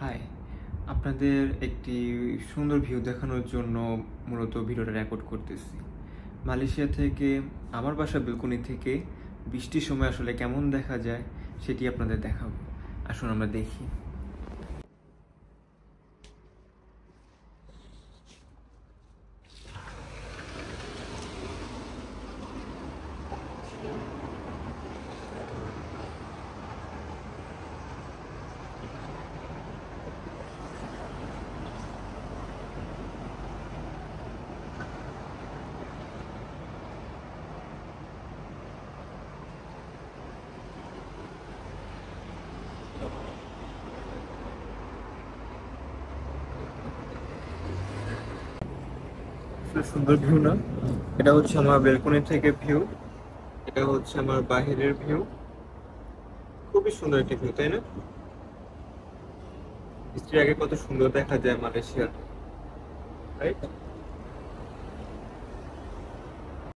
High, আপনাদের একটি সুন্দর ভিউ দেখানোর জন্য মূলত ভিডিওটা রেকর্ড করতেছি। মালয়েশিয়া থেকে আমার বাসা বেলকনি থেকে বৃষ্টির সময় আসলে কেমন দেখা যায় সেটি আপনাদের দেখাবো। আসুন আমরা দেখি। সুন্দর ভিউ না? এটা হচ্ছে আমার বেলকনি থেকে ভিউ, এটা হচ্ছে আমার বাহিরের ভিউ। খুবই সুন্দর একটি ভিউ, তাই না? বৃষ্টির আগে কত সুন্দর দেখা যায় মালয়েশিয়ার, রাইট?